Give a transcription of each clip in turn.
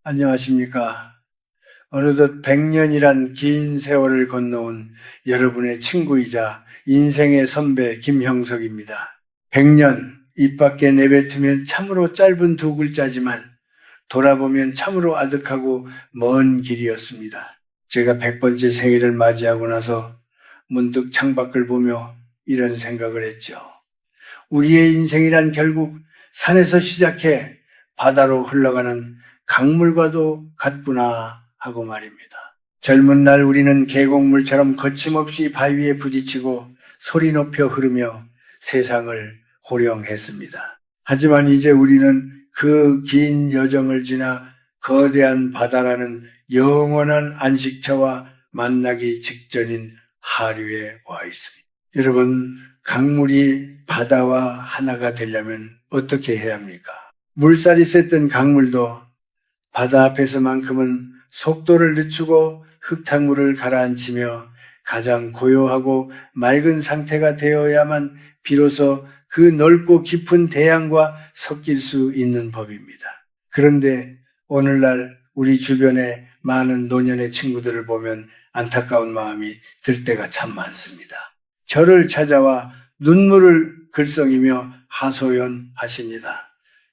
안녕하십니까. 어느덧 100년이란 긴 세월을 건너온 여러분의 친구이자 인생의 선배 김형석입니다. 100년 입 밖에 내뱉으면 참으로 짧은 두 글자지만 돌아보면 참으로 아득하고 먼 길이었습니다. 제가 100번째 생일을 맞이하고 나서 문득 창밖을 보며 이런 생각을 했죠. 우리의 인생이란 결국 산에서 시작해 바다로 흘러가는 강물과도 같구나 하고 말입니다. 젊은 날 우리는 계곡물처럼 거침없이 바위에 부딪히고 소리 높여 흐르며 세상을 호령했습니다. 하지만 이제 우리는 그 긴 여정을 지나 거대한 바다라는 영원한 안식처와 만나기 직전인 하류에 와 있습니다. 여러분, 강물이 바다와 하나가 되려면 어떻게 해야 합니까? 물살이 셌던 강물도 바다 앞에서만큼은 속도를 늦추고 흙탕물을 가라앉히며 가장 고요하고 맑은 상태가 되어야만 비로소 그 넓고 깊은 대양과 섞일 수 있는 법입니다. 그런데 오늘날 우리 주변에 많은 노년의 친구들을 보면 안타까운 마음이 들 때가 참 많습니다. 저를 찾아와 눈물을 글썽이며 하소연하십니다.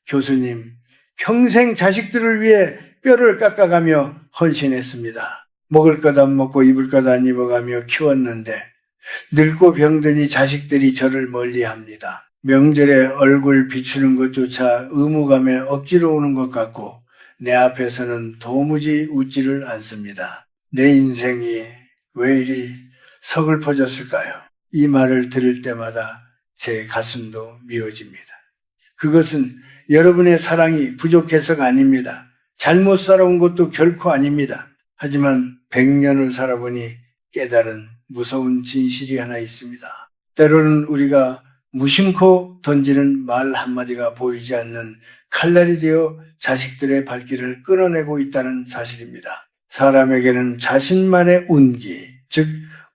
교수님, 평생 자식들을 위해 뼈를 깎아가며 헌신했습니다. 먹을 것 안 먹고 입을 것 안 입어가며 키웠는데 늙고 병드니 자식들이 저를 멀리합니다. 명절에 얼굴 비추는 것조차 의무감에 억지로 오는 것 같고 내 앞에서는 도무지 웃지를 않습니다. 내 인생이 왜 이리 서글퍼졌을까요? 이 말을 들을 때마다 제 가슴도 미어집니다. 그것은 여러분의 사랑이 부족해서가 아닙니다. 잘못 살아온 것도 결코 아닙니다. 하지만 100년을 살아보니 깨달은 무서운 진실이 하나 있습니다. 때로는 우리가 무심코 던지는 말 한마디가 보이지 않는 칼날이 되어 자식들의 발길을 끊어내고 있다는 사실입니다. 사람에게는 자신만의 운기, 즉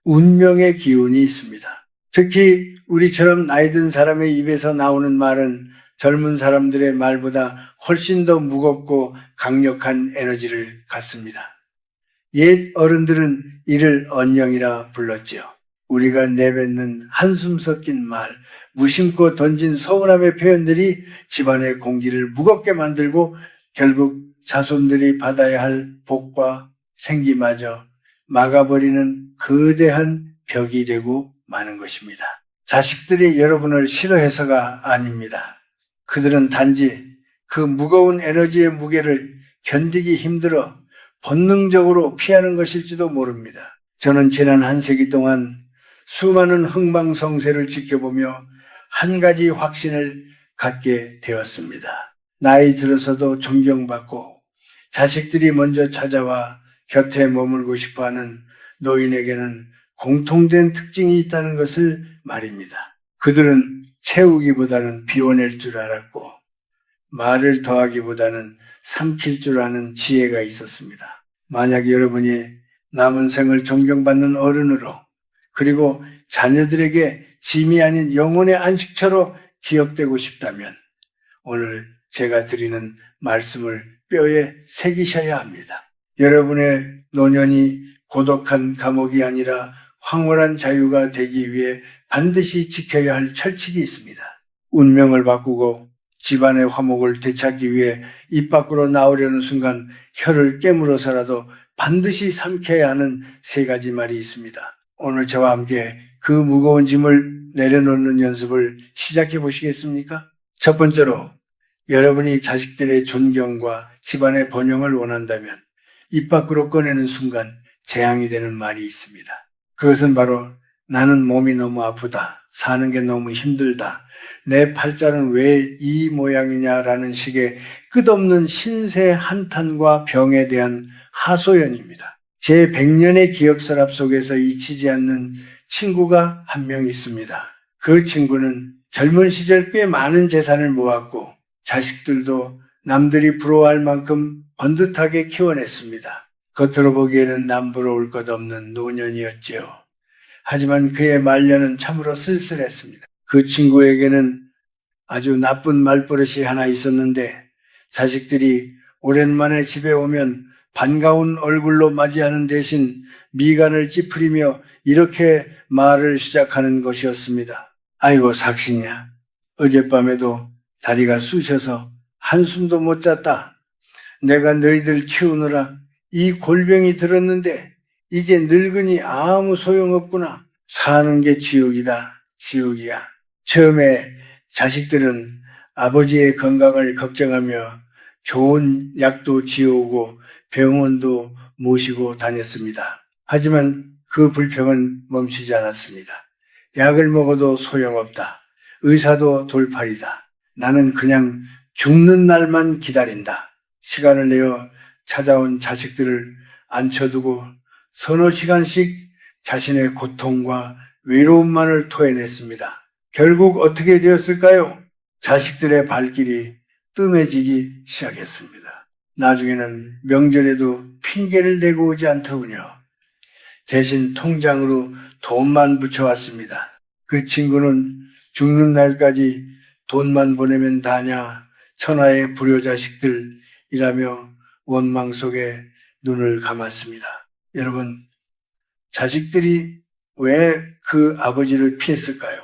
운명의 기운이 있습니다. 특히 우리처럼 나이 든 사람의 입에서 나오는 말은 젊은 사람들의 말보다 훨씬 더 무겁고 강력한 에너지를 갖습니다. 옛 어른들은 이를 언령이라 불렀지요. 우리가 내뱉는 한숨 섞인 말, 무심코 던진 서운함의 표현들이 집안의 공기를 무겁게 만들고 결국 자손들이 받아야 할 복과 생기마저 막아버리는 거대한 벽이 되고 마는 것입니다. 자식들이 여러분을 싫어해서가 아닙니다. 그들은 단지 그 무거운 에너지의 무게를 견디기 힘들어 본능적으로 피하는 것일지도 모릅니다. 저는 지난 한 세기 동안 수많은 흥망성쇠를 지켜보며 한 가지 확신을 갖게 되었습니다. 나이 들어서도 존경받고 자식들이 먼저 찾아와 곁에 머물고 싶어하는 노인에게는 공통된 특징이 있다는 것을 말입니다. 그들은 채우기보다는 비워낼 줄 알았고 말을 더하기보다는 삼킬 줄 아는 지혜가 있었습니다. 만약 여러분이 남은 생을 존경받는 어른으로 그리고 자녀들에게 짐이 아닌 영혼의 안식처로 기억되고 싶다면 오늘 제가 드리는 말씀을 뼈에 새기셔야 합니다. 여러분의 노년이 고독한 감옥이 아니라 황홀한 자유가 되기 위해 반드시 지켜야 할 철칙이 있습니다. 운명을 바꾸고 집안의 화목을 되찾기 위해 입 밖으로 나오려는 순간 혀를 깨물어서라도 반드시 삼켜야 하는 세 가지 말이 있습니다. 오늘 저와 함께 그 무거운 짐을 내려놓는 연습을 시작해 보시겠습니까? 첫 번째로 여러분이 자식들의 존경과 집안의 번영을 원한다면 입 밖으로 꺼내는 순간 재앙이 되는 말이 있습니다. 그것은 바로 나는 몸이 너무 아프다. 사는 게 너무 힘들다. 내 팔자는 왜 이 모양이냐라는 식의 끝없는 신세 한탄과 병에 대한 하소연입니다. 제 100년의 기억서랍 속에서 잊히지 않는 친구가 한 명 있습니다. 그 친구는 젊은 시절 꽤 많은 재산을 모았고 자식들도 남들이 부러워할 만큼 번듯하게 키워냈습니다. 겉으로 보기에는 남부러울 것 없는 노년이었지요. 하지만 그의 말년은 참으로 쓸쓸했습니다. 그 친구에게는 아주 나쁜 말버릇이 하나 있었는데 자식들이 오랜만에 집에 오면 반가운 얼굴로 맞이하는 대신 미간을 찌푸리며 이렇게 말을 시작하는 것이었습니다. 아이고 삭신이야. 어젯밤에도 다리가 쑤셔서 한숨도 못 잤다. 내가 너희들 키우느라 이 골병이 들었는데 이제 늙으니 아무 소용없구나. 사는 게 지옥이다. 지옥이야. 처음에 자식들은 아버지의 건강을 걱정하며 좋은 약도 지어오고 병원도 모시고 다녔습니다. 하지만 그 불평은 멈추지 않았습니다. 약을 먹어도 소용없다. 의사도 돌팔이다. 나는 그냥 죽는 날만 기다린다. 시간을 내어 찾아온 자식들을 앉혀두고 서너 시간씩 자신의 고통과 외로움만을 토해냈습니다. 결국 어떻게 되었을까요? 자식들의 발길이 뜸해지기 시작했습니다. 나중에는 명절에도 핑계를 대고 오지 않더군요. 대신 통장으로 돈만 붙여왔습니다. 그 친구는 죽는 날까지 돈만 보내면 다냐, 천하의 불효자식들이라며 원망 속에 눈을 감았습니다. 여러분, 자식들이 왜 그 아버지를 피했을까요?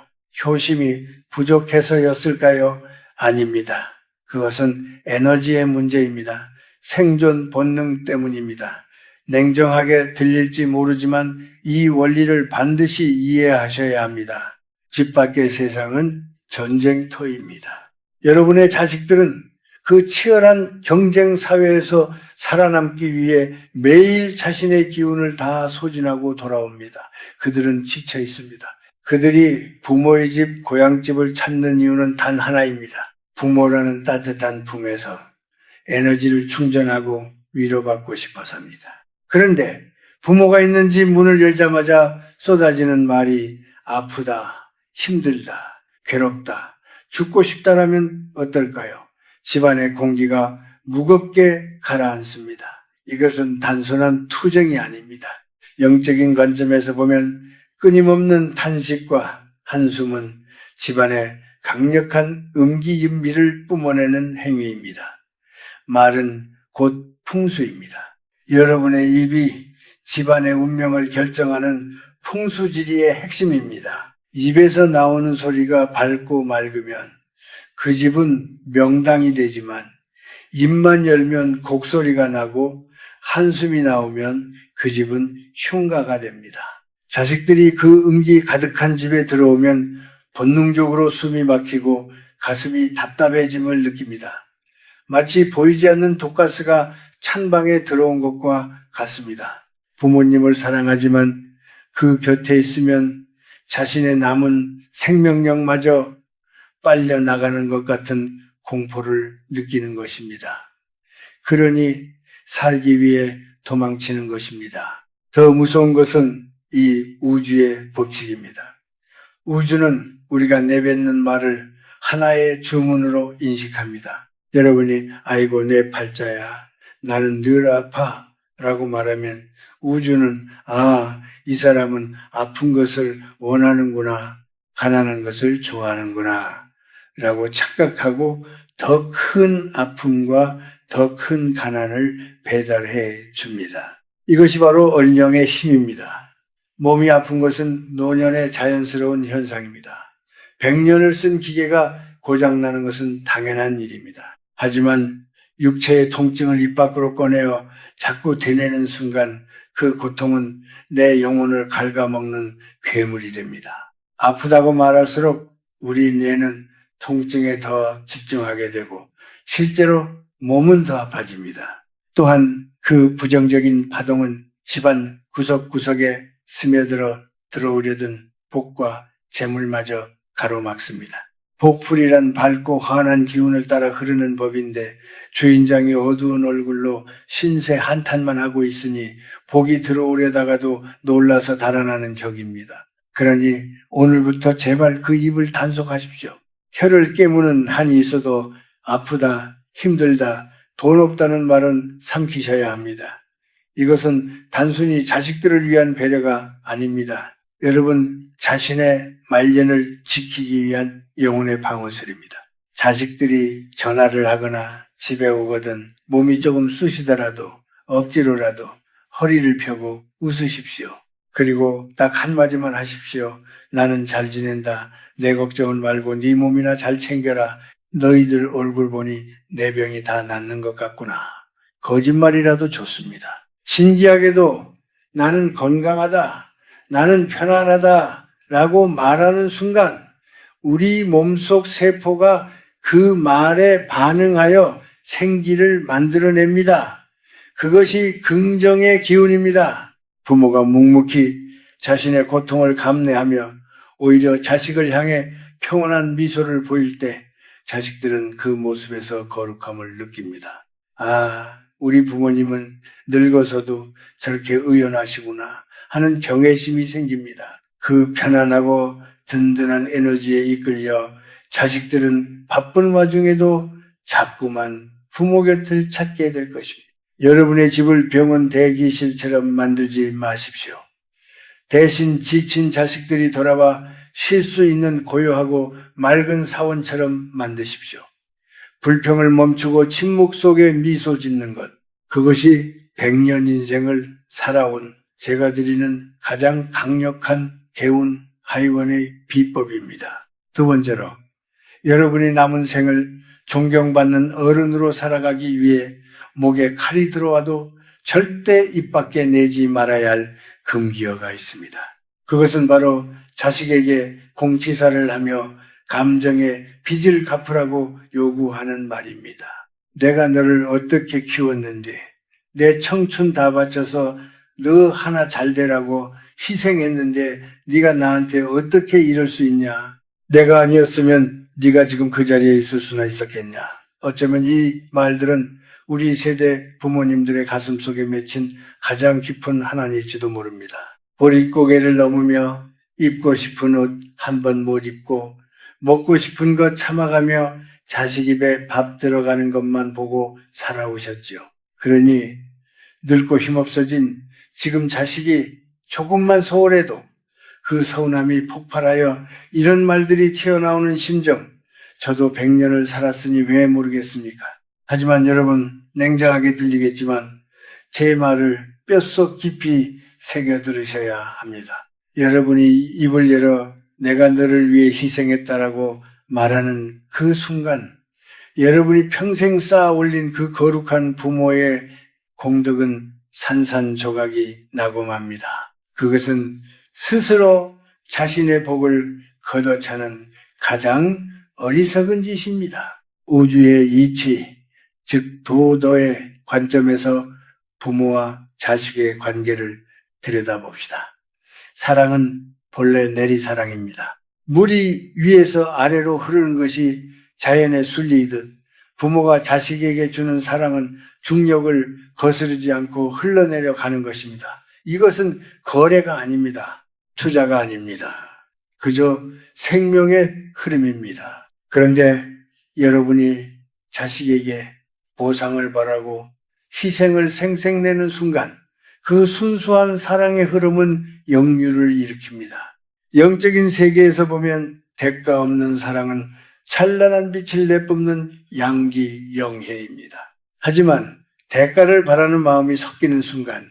효심이 부족해서였을까요? 아닙니다. 그것은 에너지의 문제입니다. 생존 본능 때문입니다. 냉정하게 들릴지 모르지만 이 원리를 반드시 이해하셔야 합니다. 집 밖의 세상은 전쟁터입니다. 여러분의 자식들은 그 치열한 경쟁 사회에서 살아남기 위해 매일 자신의 기운을 다 소진하고 돌아옵니다. 그들은 지쳐 있습니다. 그들이 부모의 집, 고향집을 찾는 이유는 단 하나입니다. 부모라는 따뜻한 품에서 에너지를 충전하고 위로받고 싶어서입니다. 그런데 부모가 있는 집 문을 열자마자 쏟아지는 말이 아프다, 힘들다, 괴롭다, 죽고 싶다라면 어떨까요? 집안의 공기가 무겁게 가라앉습니다. 이것은 단순한 투정이 아닙니다. 영적인 관점에서 보면 끊임없는 탄식과 한숨은 집안의 강력한 음기인미를 뿜어내는 행위입니다. 말은 곧 풍수입니다. 여러분의 입이 집안의 운명을 결정하는 풍수지리의 핵심입니다. 입에서 나오는 소리가 밝고 맑으면 그 집은 명당이 되지만 입만 열면 곡소리가 나고 한숨이 나오면 그 집은 흉가가 됩니다. 자식들이 그 음기 가득한 집에 들어오면 본능적으로 숨이 막히고 가슴이 답답해짐을 느낍니다. 마치 보이지 않는 독가스가 찬 방에 들어온 것과 같습니다. 부모님을 사랑하지만 그 곁에 있으면 자신의 남은 생명력마저 빨려 나가는 것 같은 공포를 느끼는 것입니다. 그러니 살기 위해 도망치는 것입니다. 더 무서운 것은 이 우주의 법칙입니다. 우주는 우리가 내뱉는 말을 하나의 주문으로 인식합니다. 여러분이 아이고 내 팔자야, 나는 늘 아파 라고 말하면 우주는 이 사람은 아픈 것을 원하는구나, 가난한 것을 좋아하는구나 라고 착각하고 더 큰 아픔과 더 큰 가난을 배달해 줍니다. 이것이 바로 언령의 힘입니다. 몸이 아픈 것은 노년의 자연스러운 현상입니다. 100년을 쓴 기계가 고장나는 것은 당연한 일입니다. 하지만 육체의 통증을 입 밖으로 꺼내어 자꾸 대내는 순간 그 고통은 내 영혼을 갉아먹는 괴물이 됩니다. 아프다고 말할수록 우리 뇌는 통증에 더 집중하게 되고 실제로 몸은 더 아파집니다. 또한 그 부정적인 파동은 집안 구석구석에 스며들어 들어오려던 복과 재물마저 가로막습니다. 복풀이란 밝고 환한 기운을 따라 흐르는 법인데 주인장이 어두운 얼굴로 신세 한탄만 하고 있으니 복이 들어오려다가도 놀라서 달아나는 격입니다. 그러니 오늘부터 제발 그 입을 단속하십시오. 혀를 깨무는 한이 있어도 아프다, 힘들다, 돈 없다는 말은 삼키셔야 합니다. 이것은 단순히 자식들을 위한 배려가 아닙니다. 여러분 자신의 말년을 지키기 위한 영혼의 방어술입니다. 자식들이 전화를 하거나 집에 오거든 몸이 조금 쑤시더라도 억지로라도 허리를 펴고 웃으십시오. 그리고 딱 한마디만 하십시오. 나는 잘 지낸다. 내 걱정은 말고 네 몸이나 잘 챙겨라. 너희들 얼굴 보니 내 병이 다 낫는 것 같구나. 거짓말이라도 좋습니다. 신기하게도 나는 건강하다. 나는 편안하다. 라고 말하는 순간 우리 몸속 세포가 그 말에 반응하여 생기를 만들어냅니다. 그것이 긍정의 기운입니다. 부모가 묵묵히 자신의 고통을 감내하며 오히려 자식을 향해 평온한 미소를 보일 때 자식들은 그 모습에서 거룩함을 느낍니다. 아, 우리 부모님은 늙어서도 저렇게 의연하시구나 하는 경외심이 생깁니다. 그 편안하고 든든한 에너지에 이끌려 자식들은 바쁜 와중에도 자꾸만 부모 곁을 찾게 될 것입니다. 여러분의 집을 병원 대기실처럼 만들지 마십시오. 대신 지친 자식들이 돌아와 쉴 수 있는 고요하고 맑은 사원처럼 만드십시오. 불평을 멈추고 침묵 속에 미소 짓는 것, 그것이 100년 인생을 살아온 제가 드리는 가장 강력한 개운 하이원의 비법입니다. 두 번째로, 여러분이 남은 생을 존경받는 어른으로 살아가기 위해 목에 칼이 들어와도 절대 입 밖에 내지 말아야 할 금기어가 있습니다. 그것은 바로 자식에게 공치사를 하며 감정의 빚을 갚으라고 요구하는 말입니다. 내가 너를 어떻게 키웠는데 내 청춘 다 바쳐서 너 하나 잘 되라고 희생했는데 네가 나한테 어떻게 이럴 수 있냐? 내가 아니었으면 네가 지금 그 자리에 있을 수나 있었겠냐? 어쩌면 이 말들은 우리 세대 부모님들의 가슴 속에 맺힌 가장 깊은 한안일지도 모릅니다. 보릿고개를 넘으며 입고 싶은 옷 한 번 못 입고 먹고 싶은 것 참아가며 자식 입에 밥 들어가는 것만 보고 살아오셨죠. 그러니 늙고 힘없어진 지금 자식이 조금만 소홀해도 그 서운함이 폭발하여 이런 말들이 튀어나오는 심정, 저도 100년을 살았으니 왜 모르겠습니까? 하지만 여러분, 냉정하게 들리겠지만 제 말을 뼛속 깊이 새겨 들으셔야 합니다. 여러분이 입을 열어 내가 너를 위해 희생했다라고 말하는 그 순간 여러분이 평생 쌓아 올린 그 거룩한 부모의 공덕은 산산조각이 나고 맙니다. 그것은 스스로 자신의 복을 걷어차는 가장 어리석은 짓입니다. 우주의 이치, 즉 도덕의 관점에서 부모와 자식의 관계를 들여다봅시다. 사랑은 본래 내리사랑입니다. 물이 위에서 아래로 흐르는 것이 자연의 순리이듯 부모가 자식에게 주는 사랑은 중력을 거스르지 않고 흘러내려 가는 것입니다. 이것은 거래가 아닙니다. 투자가 아닙니다. 그저 생명의 흐름입니다. 그런데 여러분이 자식에게 보상을 바라고 희생을 생색내는 순간 그 순수한 사랑의 흐름은 역류를 일으킵니다. 영적인 세계에서 보면 대가 없는 사랑은 찬란한 빛을 내뿜는 양기영해입니다. 하지만 대가를 바라는 마음이 섞이는 순간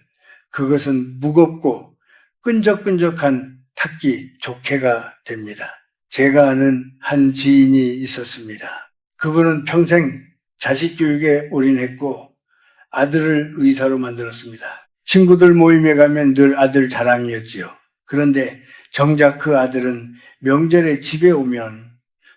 그것은 무겁고 끈적끈적한 탁기 족해가 됩니다. 제가 아는 한 지인이 있었습니다. 그분은 평생 자식 교육에 올인했고 아들을 의사로 만들었습니다. 친구들 모임에 가면 늘 아들 자랑이었지요. 그런데 정작 그 아들은 명절에 집에 오면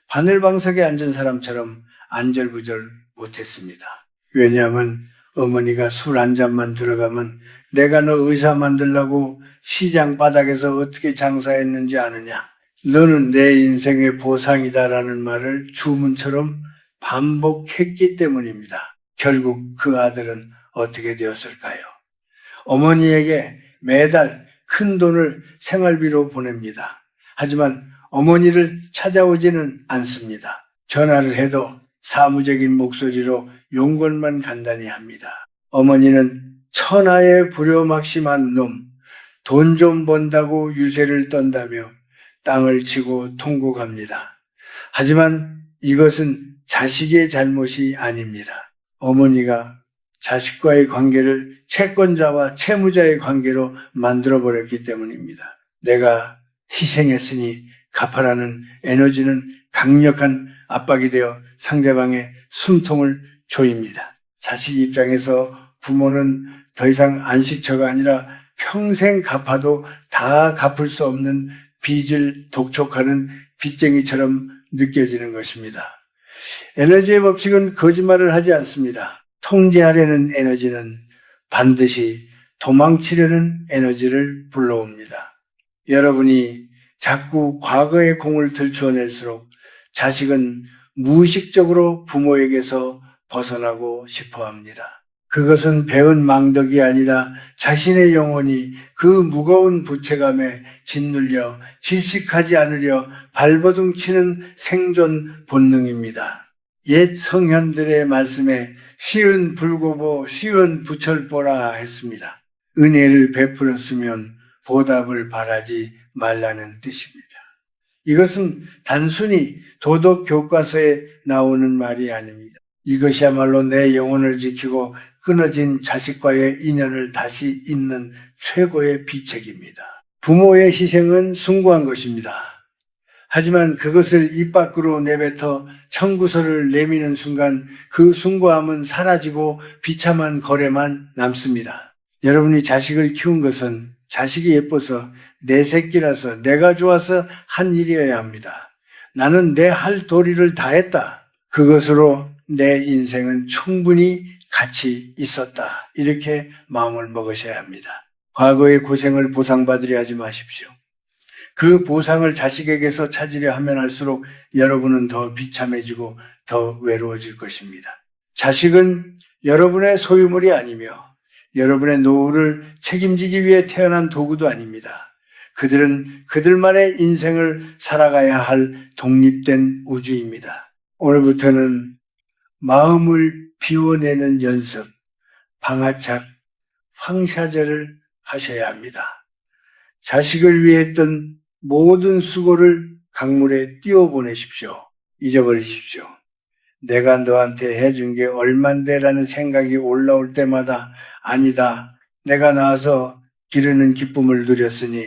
바늘방석에 앉은 사람처럼 안절부절 못했습니다. 왜냐하면 어머니가 술 한 잔만 들어가면 내가 너 의사 만들려고 시장 바닥에서 어떻게 장사했는지 아느냐. 너는 내 인생의 보상이다라는 말을 주문처럼 반복했기 때문입니다. 결국 그 아들은 어떻게 되었을까요? 어머니에게 매달 큰 돈을 생활비로 보냅니다. 하지만 어머니를 찾아오지는 않습니다. 전화를 해도 사무적인 목소리로 용건만 간단히 합니다. 어머니는 천하의 불효막심한 놈, 돈 좀 번다고 유세를 떤다며 땅을 치고 통곡합니다. 하지만 이것은 자식의 잘못이 아닙니다. 어머니가 자식과의 관계를 채권자와 채무자의 관계로 만들어버렸기 때문입니다. 내가 희생했으니 갚아라는 에너지는 강력한 압박이 되어 상대방의 숨통을 조입니다. 자식 입장에서 부모는 더 이상 안식처가 아니라 평생 갚아도 다 갚을 수 없는 빚을 독촉하는 빚쟁이처럼 느껴지는 것입니다. 에너지의 법칙은 거짓말을 하지 않습니다. 통제하려는 에너지는 반드시 도망치려는 에너지를 불러옵니다. 여러분이 자꾸 과거의 공을 들추어낼수록 자식은 무의식적으로 부모에게서 벗어나고 싶어 합니다. 그것은 배운 망덕이 아니라 자신의 영혼이 그 무거운 부채감에 짓눌려 질식하지 않으려 발버둥 치는 생존 본능입니다. 옛 성현들의 말씀에 시은 불고보 시은 부철보라 했습니다. 은혜를 베풀었으면 보답을 바라지 말라는 뜻입니다. 이것은 단순히 도덕 교과서에 나오는 말이 아닙니다. 이것이야말로 내 영혼을 지키고 끊어진 자식과의 인연을 다시 잇는 최고의 비책입니다. 부모의 희생은 숭고한 것입니다. 하지만 그것을 입 밖으로 내뱉어 청구서를 내미는 순간 그 숭고함은 사라지고 비참한 거래만 남습니다. 여러분이 자식을 키운 것은 자식이 예뻐서 내 새끼라서 내가 좋아서 한 일이어야 합니다. 나는 내 할 도리를 다했다. 그것으로 내 인생은 충분히 가치 있었다. 이렇게 마음을 먹으셔야 합니다. 과거의 고생을 보상받으려 하지 마십시오. 그 보상을 자식에게서 찾으려 하면 할수록 여러분은 더 비참해지고 더 외로워질 것입니다. 자식은 여러분의 소유물이 아니며 여러분의 노후를 책임지기 위해 태어난 도구도 아닙니다. 그들은 그들만의 인생을 살아가야 할 독립된 우주입니다. 오늘부터는 마음을 비워내는 연습, 방아착, 황샤제를 하셔야 합니다. 자식을 위해 했던 모든 수고를 강물에 띄워보내십시오. 잊어버리십시오. 내가 너한테 해준 게 얼만데라는 생각이 올라올 때마다 아니다. 내가 나와서 기르는 기쁨을 누렸으니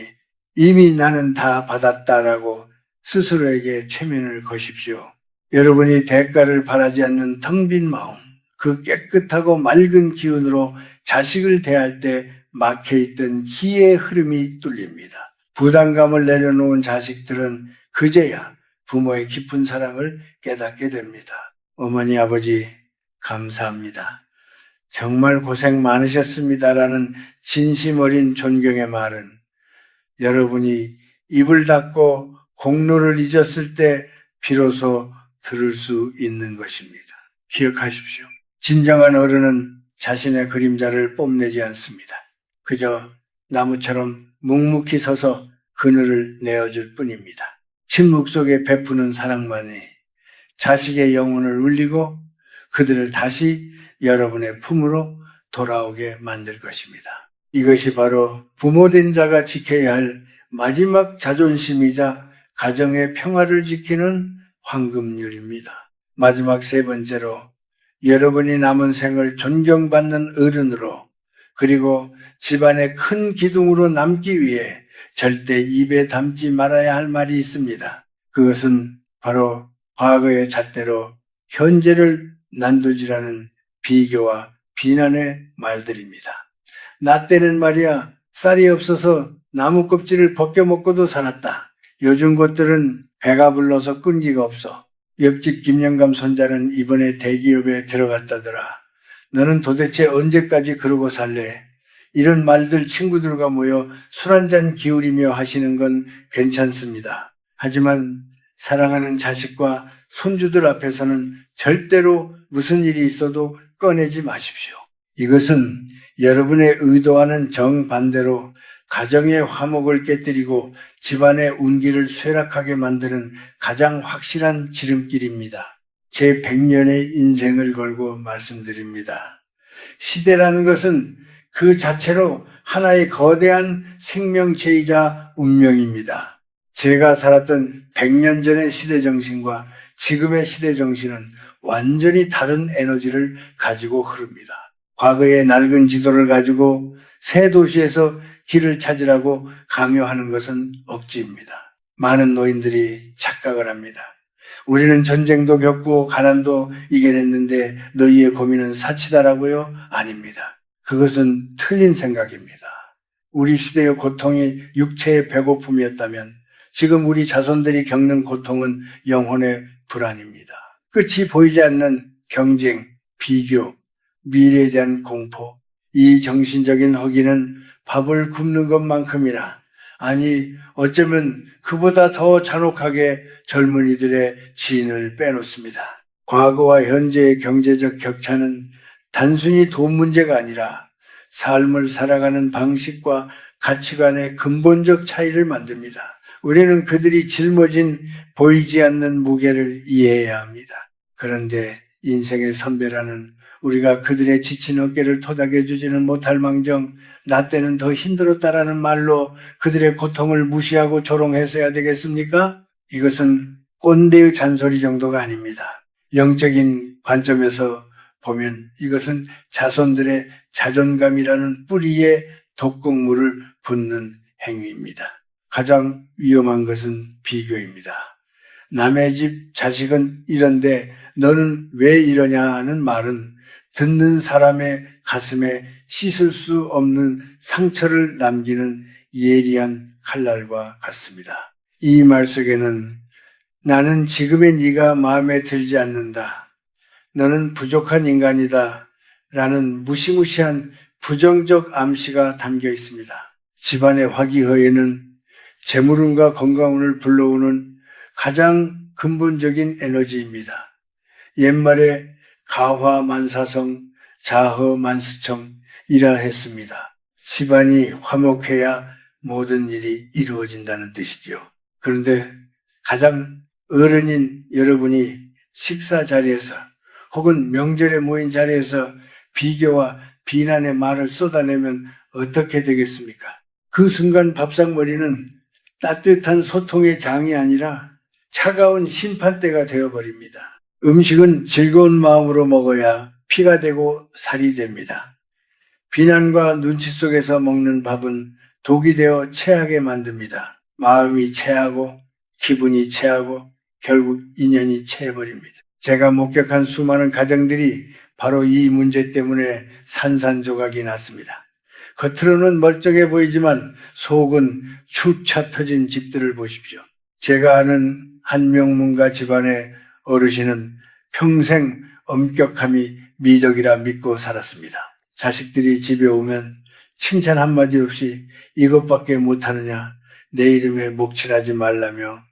이미 나는 다 받았다라고 스스로에게 최면을 거십시오. 여러분이 대가를 바라지 않는 텅 빈 마음, 그 깨끗하고 맑은 기운으로 자식을 대할 때 막혀있던 기의 흐름이 뚫립니다. 부담감을 내려놓은 자식들은 그제야 부모의 깊은 사랑을 깨닫게 됩니다. 어머니, 아버지, 감사합니다. 정말 고생 많으셨습니다라는 진심 어린 존경의 말은 여러분이 입을 닫고 공로를 잊었을 때 비로소 들을 수 있는 것입니다. 기억하십시오. 진정한 어른은 자신의 그림자를 뽐내지 않습니다. 그저 나무처럼 묵묵히 서서 그늘을 내어줄 뿐입니다. 침묵 속에 베푸는 사랑만이 자식의 영혼을 울리고 그들을 다시 여러분의 품으로 돌아오게 만들 것입니다. 이것이 바로 부모된 자가 지켜야 할 마지막 자존심이자 가정의 평화를 지키는 황금률입니다. 마지막 세 번째로 여러분이 남은 생을 존경받는 어른으로 그리고 집안의 큰 기둥으로 남기 위해 절대 입에 담지 말아야 할 말이 있습니다. 그것은 바로 과거의 잣대로 현재를 난도질하는 비교와 비난의 말들입니다. 나 때는 말이야 쌀이 없어서 나무 껍질을 벗겨 먹고도 살았다. 요즘 것들은 배가 불러서 끈기가 없어. 옆집 김영감 손자는 이번에 대기업에 들어갔다더라. 너는 도대체 언제까지 그러고 살래? 이런 말들 친구들과 모여 술 한잔 기울이며 하시는 건 괜찮습니다. 하지만 사랑하는 자식과 손주들 앞에서는 절대로 무슨 일이 있어도 꺼내지 마십시오. 이것은 여러분의 의도와는 정반대로 가정의 화목을 깨뜨리고 집안의 운기를 쇠락하게 만드는 가장 확실한 지름길입니다. 제 100년의 인생을 걸고 말씀드립니다. 시대라는 것은 그 자체로 하나의 거대한 생명체이자 운명입니다. 제가 살았던 100년 전의 시대정신과 지금의 시대정신은 완전히 다른 에너지를 가지고 흐릅니다. 과거의 낡은 지도를 가지고 새 도시에서 길을 찾으라고 강요하는 것은 억지입니다. 많은 노인들이 착각을 합니다. 우리는 전쟁도 겪고 가난도 이겨냈는데 너희의 고민은 사치다라고요? 아닙니다. 그것은 틀린 생각입니다. 우리 시대의 고통이 육체의 배고픔이었다면 지금 우리 자손들이 겪는 고통은 영혼의 불안입니다. 끝이 보이지 않는 경쟁, 비교, 미래에 대한 공포, 이 정신적인 허기는 밥을 굶는 것만큼이나, 아니 어쩌면 그보다 더 잔혹하게 젊은이들의 진을 빼놓습니다. 과거와 현재의 경제적 격차는 단순히 돈 문제가 아니라 삶을 살아가는 방식과 가치관의 근본적 차이를 만듭니다. 우리는 그들이 짊어진 보이지 않는 무게를 이해해야 합니다. 그런데 인생의 선배라는 우리가 그들의 지친 어깨를 토닥여 주지는 못할 망정 나 때는 더 힘들었다라는 말로 그들의 고통을 무시하고 조롱해서야 되겠습니까? 이것은 꼰대의 잔소리 정도가 아닙니다. 영적인 관점에서 보면 이것은 자손들의 자존감이라는 뿌리에 독극물을 붓는 행위입니다. 가장 위험한 것은 비교입니다. 남의 집 자식은 이런데 너는 왜 이러냐는 말은 듣는 사람의 가슴에 씻을 수 없는 상처를 남기는 예리한 칼날과 같습니다. 이 말 속에는 나는 지금의 네가 마음에 들지 않는다. 너는 부족한 인간이다. 라는 무시무시한 부정적 암시가 담겨 있습니다. 집안의 화기허애는 재물운과 건강운을 불러오는 가장 근본적인 에너지입니다. 옛말에 가화만사성, 자허만수청이라 했습니다. 집안이 화목해야 모든 일이 이루어진다는 뜻이죠. 그런데 가장 어른인 여러분이 식사 자리에서 혹은 명절에 모인 자리에서 비교와 비난의 말을 쏟아내면 어떻게 되겠습니까? 그 순간 밥상머리는 따뜻한 소통의 장이 아니라 차가운 심판대가 되어버립니다. 음식은 즐거운 마음으로 먹어야 피가 되고 살이 됩니다. 비난과 눈치 속에서 먹는 밥은 독이 되어 체하게 만듭니다. 마음이 체하고 기분이 체하고 결국 인연이 체해버립니다. 제가 목격한 수많은 가정들이 바로 이 문제 때문에 산산조각이 났습니다. 겉으로는 멀쩡해 보이지만 속은 축 차 터진 집들을 보십시오. 제가 아는 한 명문가 집안의 어르신은 평생 엄격함이 미덕이라 믿고 살았습니다. 자식들이 집에 오면 칭찬 한마디 없이 이것밖에 못하느냐, 내 이름에 목칠하지 말라며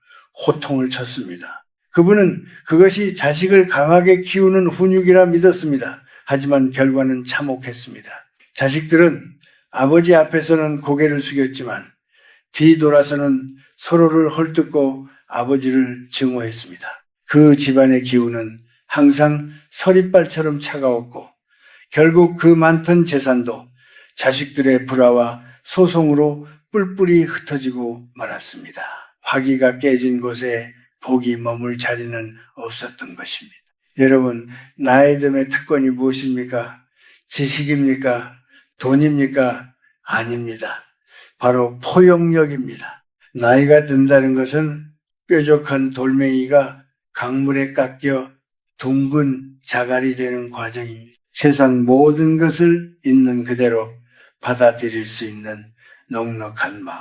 호통을 쳤습니다. 그분은 그것이 자식을 강하게 키우는 훈육이라 믿었습니다. 하지만 결과는 참혹했습니다. 자식들은 아버지 앞에서는 고개를 숙였지만 뒤돌아서는 서로를 헐뜯고 아버지를 증오했습니다. 그 집안의 기운은 항상 서리빨처럼 차가웠고 결국 그 많던 재산도 자식들의 불화와 소송으로 뿔뿔이 흩어지고 말았습니다. 화기가 깨진 곳에 복이 머물 자리는 없었던 것입니다. 여러분, 나이듦의 특권이 무엇입니까? 지식입니까? 돈입니까? 아닙니다. 바로 포용력입니다. 나이가 든다는 것은 뾰족한 돌멩이가 강물에 깎여 둥근 자갈이 되는 과정입니다. 세상 모든 것을 있는 그대로 받아들일 수 있는 넉넉한 마음.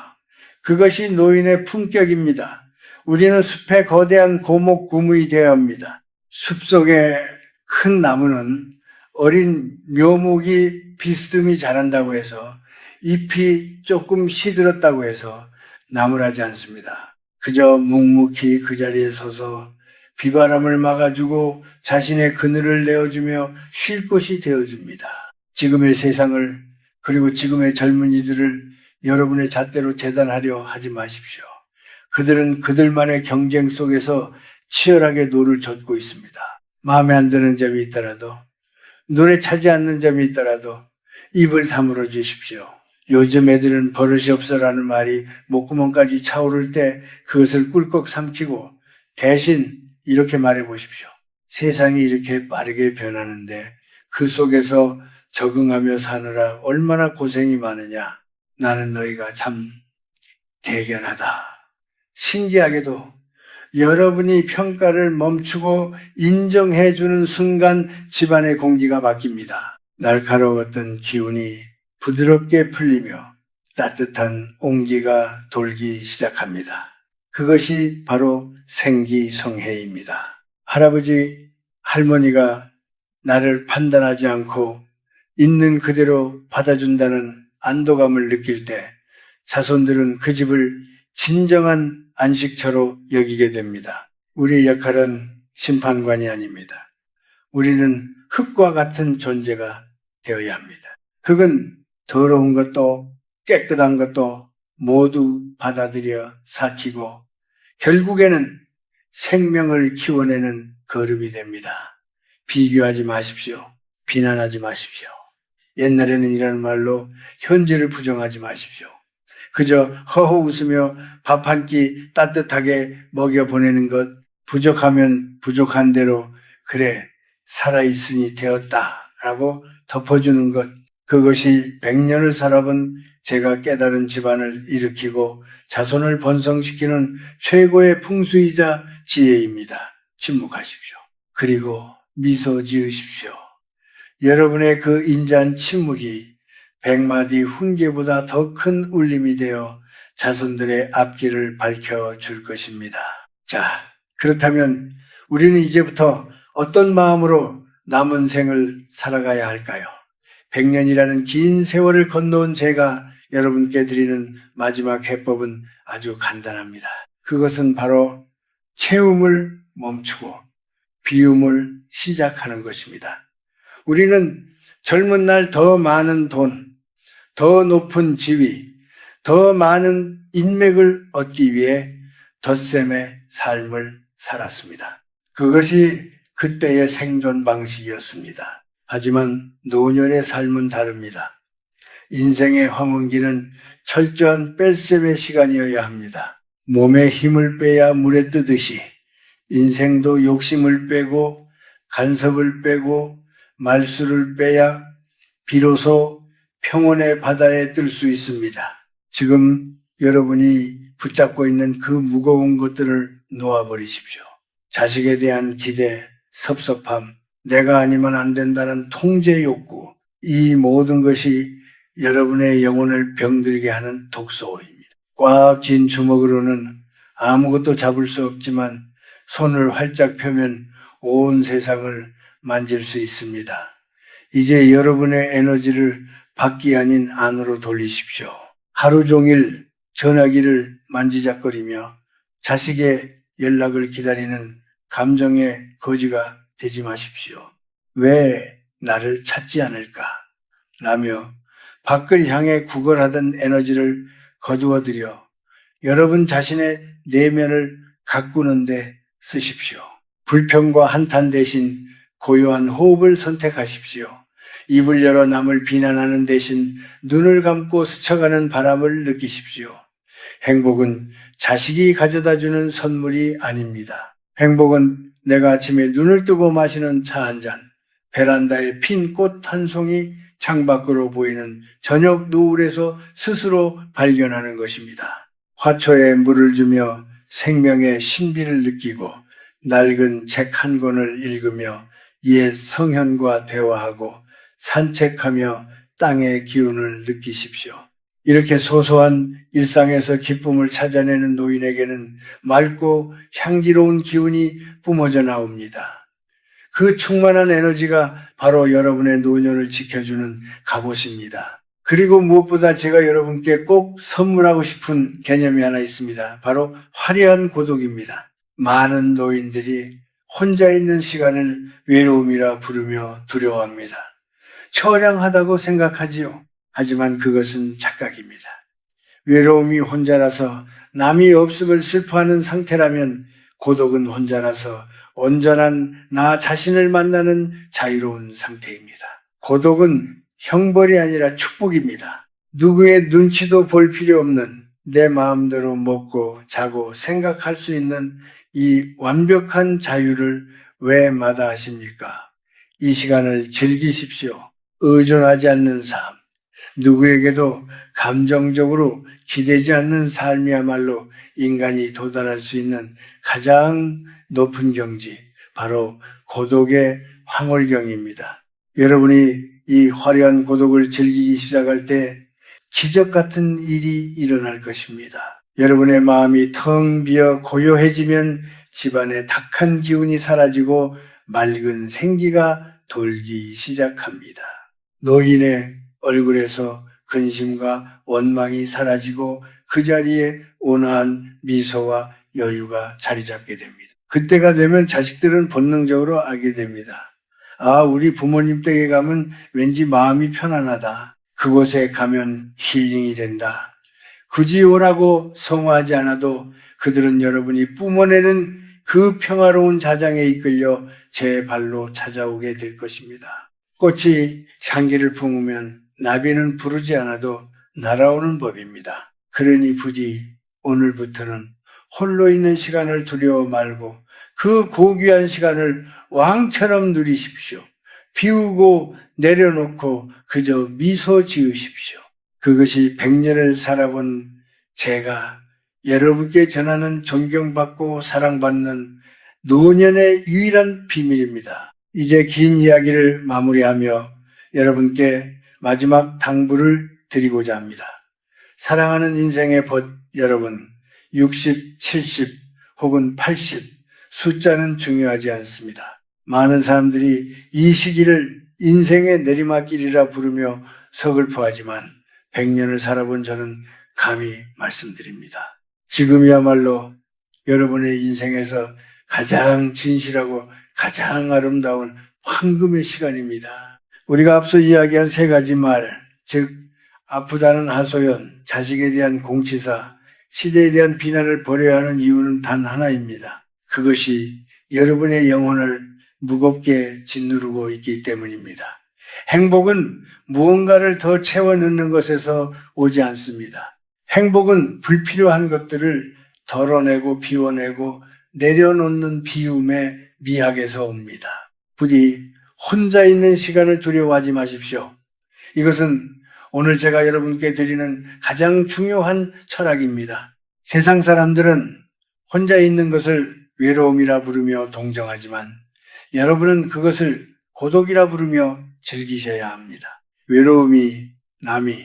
그것이 노인의 품격입니다. 우리는 숲의 거대한 고목구무이 되어야 합니다. 숲속의 큰 나무는 어린 묘목이 비스듬히 자란다고 해서 잎이 조금 시들었다고 해서 나무라지 않습니다. 그저 묵묵히 그 자리에 서서 비바람을 막아주고 자신의 그늘을 내어주며 쉴 곳이 되어줍니다. 지금의 세상을 그리고 지금의 젊은이들을 여러분의 잣대로 재단하려 하지 마십시오. 그들은 그들만의 경쟁 속에서 치열하게 노를 젓고 있습니다. 마음에 안 드는 점이 있더라도, 눈에 차지 않는 점이 있더라도 입을 다물어 주십시오. 요즘 애들은 버릇이 없어라는 말이 목구멍까지 차오를 때 그것을 꿀꺽 삼키고 대신 이렇게 말해 보십시오. 세상이 이렇게 빠르게 변하는데 그 속에서 적응하며 사느라 얼마나 고생이 많으냐. 나는 너희가 참 대견하다. 신기하게도 여러분이 평가를 멈추고 인정해주는 순간 집안의 공기가 바뀝니다. 날카로웠던 기운이 부드럽게 풀리며 따뜻한 온기가 돌기 시작합니다. 그것이 바로 생기성회입니다. 할아버지, 할머니가 나를 판단하지 않고 있는 그대로 받아준다는 안도감을 느낄 때 자손들은 그 집을 진정한 안식처로 여기게 됩니다. 우리의 역할은 심판관이 아닙니다. 우리는 흙과 같은 존재가 되어야 합니다. 흙은 더러운 것도 깨끗한 것도 모두 받아들여 삭히고 결국에는 생명을 키워내는 거름이 됩니다. 비교하지 마십시오. 비난하지 마십시오. 옛날에는 이라는 말로 현재를 부정하지 마십시오. 그저 허허 웃으며 밥 한 끼 따뜻하게 먹여 보내는 것, 부족하면 부족한 대로 그래 살아있으니 되었다라고 덮어주는 것, 그것이 100년을 살아본 제가 깨달은 집안을 일으키고 자손을 번성시키는 최고의 풍수이자 지혜입니다. 침묵하십시오. 그리고 미소 지으십시오. 여러분의 그 인자한 침묵이 100마디 훈계보다 더 큰 울림이 되어 자손들의 앞길을 밝혀줄 것입니다. 자, 그렇다면 우리는 이제부터 어떤 마음으로 남은 생을 살아가야 할까요? 100년이라는 긴 세월을 건너온 제가 여러분께 드리는 마지막 해법은 아주 간단합니다. 그것은 바로 채움을 멈추고 비움을 시작하는 것입니다. 우리는 젊은 날 더 많은 돈, 더 높은 지위, 더 많은 인맥을 얻기 위해 덧셈의 삶을 살았습니다. 그것이 그때의 생존 방식이었습니다. 하지만 노년의 삶은 다릅니다. 인생의 황혼기는 철저한 뺄셈의 시간이어야 합니다. 몸에 힘을 빼야 물에 뜨듯이 인생도 욕심을 빼고 간섭을 빼고 말수를 빼야 비로소 평온의 바다에 뜰 수 있습니다. 지금 여러분이 붙잡고 있는 그 무거운 것들을 놓아버리십시오. 자식에 대한 기대, 섭섭함, 내가 아니면 안 된다는 통제 욕구, 이 모든 것이 여러분의 영혼을 병들게 하는 독소입니다. 꽉 쥔 주먹으로는 아무것도 잡을 수 없지만 손을 활짝 펴면 온 세상을 만질 수 있습니다. 이제 여러분의 에너지를 밖이 아닌 안으로 돌리십시오. 하루 종일 전화기를 만지작거리며 자식의 연락을 기다리는 감정의 거지가 되지 마십시오. 왜 나를 찾지 않을까? 라며 밖을 향해 구걸하던 에너지를 거두어들여 여러분 자신의 내면을 가꾸는데 쓰십시오. 불평과 한탄 대신 고요한 호흡을 선택하십시오. 입을 열어 남을 비난하는 대신 눈을 감고 스쳐가는 바람을 느끼십시오. 행복은 자식이 가져다주는 선물이 아닙니다. 행복은 내가 아침에 눈을 뜨고 마시는 차 한 잔, 베란다에 핀 꽃 한 송이, 창밖으로 보이는 저녁 노을에서 스스로 발견하는 것입니다. 화초에 물을 주며 생명의 신비를 느끼고 낡은 책 한 권을 읽으며 옛 성현과 대화하고 산책하며 땅의 기운을 느끼십시오. 이렇게 소소한 일상에서 기쁨을 찾아내는 노인에게는 맑고 향기로운 기운이 뿜어져 나옵니다. 그 충만한 에너지가 바로 여러분의 노년을 지켜주는 갑옷입니다. 그리고 무엇보다 제가 여러분께 꼭 선물하고 싶은 개념이 하나 있습니다. 바로 화려한 고독입니다. 많은 노인들이 혼자 있는 시간을 외로움이라 부르며 두려워합니다. 처량하다고 생각하지요. 하지만 그것은 착각입니다. 외로움이 혼자라서 남이 없음을 슬퍼하는 상태라면 고독은 혼자라서 온전한 나 자신을 만나는 자유로운 상태입니다. 고독은 형벌이 아니라 축복입니다. 누구의 눈치도 볼 필요 없는 내 마음대로 먹고 자고 생각할 수 있는 이 완벽한 자유를 왜 마다하십니까? 이 시간을 즐기십시오. 의존하지 않는 삶, 누구에게도 감정적으로 기대지 않는 삶이야말로 인간이 도달할 수 있는 가장 높은 경지, 바로 고독의 황홀경입니다. 여러분이 이 화려한 고독을 즐기기 시작할 때 기적 같은 일이 일어날 것입니다. 여러분의 마음이 텅 비어 고요해지면 집안에 탁한 기운이 사라지고 맑은 생기가 돌기 시작합니다. 노인의 얼굴에서 근심과 원망이 사라지고 그 자리에 온화한 미소와 여유가 자리 잡게 됩니다. 그때가 되면 자식들은 본능적으로 알게 됩니다. 아, 우리 부모님 댁에 가면 왠지 마음이 편안하다. 그곳에 가면 힐링이 된다. 굳이 오라고 성화하지 않아도 그들은 여러분이 뿜어내는 그 평화로운 자장에 이끌려 제 발로 찾아오게 될 것입니다. 꽃이 향기를 품으면 나비는 부르지 않아도 날아오는 법입니다. 그러니 부디 오늘부터는 홀로 있는 시간을 두려워 말고 그 고귀한 시간을 왕처럼 누리십시오. 비우고 내려놓고 그저 미소 지으십시오. 그것이 100년을 살아본 제가 여러분께 전하는 존경받고 사랑받는 노년의 유일한 비밀입니다. 이제 긴 이야기를 마무리하며 여러분께 마지막 당부를 드리고자 합니다. 사랑하는 인생의 벗 여러분, 60, 70 혹은 80 숫자는 중요하지 않습니다. 많은 사람들이 이 시기를 인생의 내리막길이라 부르며 서글퍼하지만 100년을 살아본 저는 감히 말씀드립니다. 지금이야말로 여러분의 인생에서 가장 진실하고 가장 아름다운 황금의 시간입니다. 우리가 앞서 이야기한 3가지 말, 즉 아프다는 하소연, 자식에 대한 공치사, 시대에 대한 비난을 버려야 하는 이유는 단 하나입니다. 그것이 여러분의 영혼을 무겁게 짓누르고 있기 때문입니다. 행복은 무언가를 더 채워 넣는 것에서 오지 않습니다. 행복은 불필요한 것들을 덜어내고 비워내고 내려놓는 비움의 미학에서 옵니다. 부디 혼자 있는 시간을 두려워하지 마십시오. 이것은 오늘 제가 여러분께 드리는 가장 중요한 철학입니다. 세상 사람들은 혼자 있는 것을 외로움이라 부르며 동정하지만 여러분은 그것을 고독이라 부르며 즐기셔야 합니다. 외로움이 남이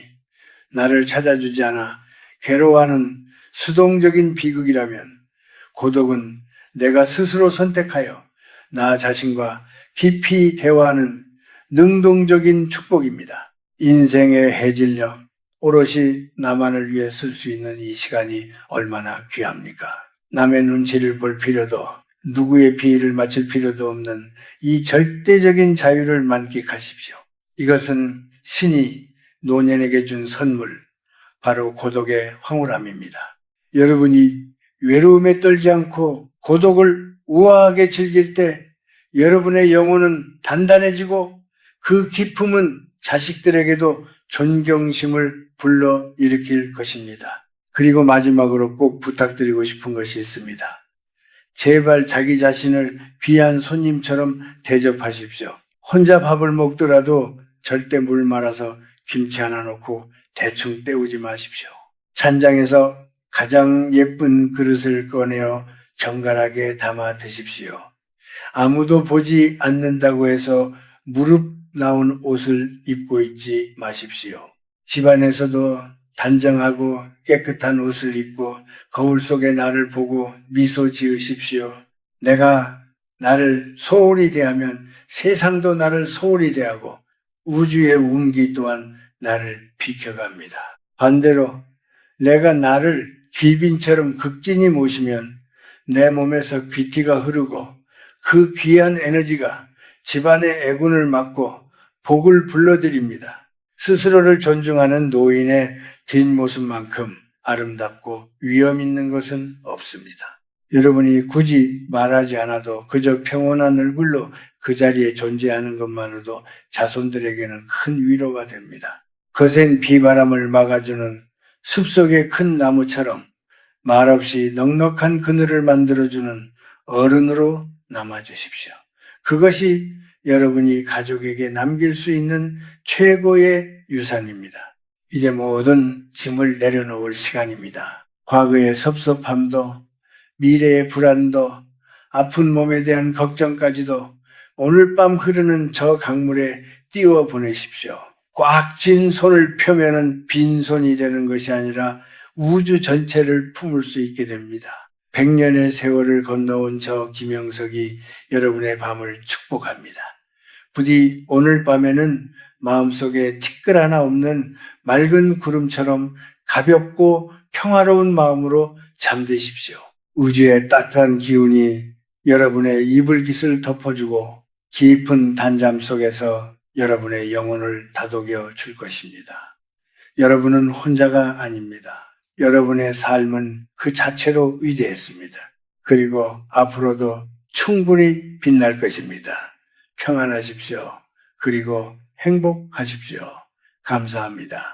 나를 찾아주지 않아 괴로워하는 수동적인 비극이라면 고독은 내가 스스로 선택하여 나 자신과 깊이 대화하는 능동적인 축복입니다. 인생의 해질녘, 오롯이 나만을 위해 쓸 수 있는 이 시간이 얼마나 귀합니까? 남의 눈치를 볼 필요도 누구의 비위를 맞출 필요도 없는 이 절대적인 자유를 만끽하십시오. 이것은 신이 노년에게 준 선물, 바로 고독의 황홀함입니다. 여러분이 외로움에 떨지 않고 고독을 우아하게 즐길 때 여러분의 영혼은 단단해지고 그 기품은 자식들에게도 존경심을 불러일으킬 것입니다. 그리고 마지막으로 꼭 부탁드리고 싶은 것이 있습니다. 제발 자기 자신을 귀한 손님처럼 대접하십시오. 혼자 밥을 먹더라도 절대 물 말아서 김치 하나 넣고 대충 때우지 마십시오. 찬장에서 가장 예쁜 그릇을 꺼내어 정갈하게 담아 드십시오. 아무도 보지 않는다고 해서 무릎 나온 옷을 입고 있지 마십시오. 집안에서도 단정하고 깨끗한 옷을 입고 거울 속에 나를 보고 미소 지으십시오. 내가 나를 소홀히 대하면 세상도 나를 소홀히 대하고 우주의 운기 또한 나를 비켜갑니다. 반대로 내가 나를 귀빈처럼 극진히 모시면 내 몸에서 귀티가 흐르고 그 귀한 에너지가 집안의 애군을 막고 복을 불러드립니다. 스스로를 존중하는 노인의 뒷모습만큼 아름답고 위험 있는 것은 없습니다. 여러분이 굳이 말하지 않아도 그저 평온한 얼굴로 그 자리에 존재하는 것만으로도 자손들에게는 큰 위로가 됩니다. 거센 비바람을 막아주는 숲속의 큰 나무처럼 말없이 넉넉한 그늘을 만들어주는 어른으로 남아주십시오. 그것이 여러분이 가족에게 남길 수 있는 최고의 유산입니다. 이제 모든 짐을 내려놓을 시간입니다. 과거의 섭섭함도, 미래의 불안도, 아픈 몸에 대한 걱정까지도 오늘 밤 흐르는 저 강물에 띄워 보내십시오. 꽉 쥔 손을 펴면은 빈손이 되는 것이 아니라 우주 전체를 품을 수 있게 됩니다. 100년의 세월을 건너온 저 김영석이 여러분의 밤을 축복합니다. 부디 오늘 밤에는 마음속에 티끌 하나 없는 맑은 구름처럼 가볍고 평화로운 마음으로 잠드십시오. 우주의 따뜻한 기운이 여러분의 이불깃을 덮어주고 깊은 단잠 속에서 여러분의 영혼을 다독여 줄 것입니다. 여러분은 혼자가 아닙니다. 여러분의 삶은 그 자체로 위대했습니다. 그리고 앞으로도 충분히 빛날 것입니다. 평안하십시오. 그리고 행복하십시오. 감사합니다.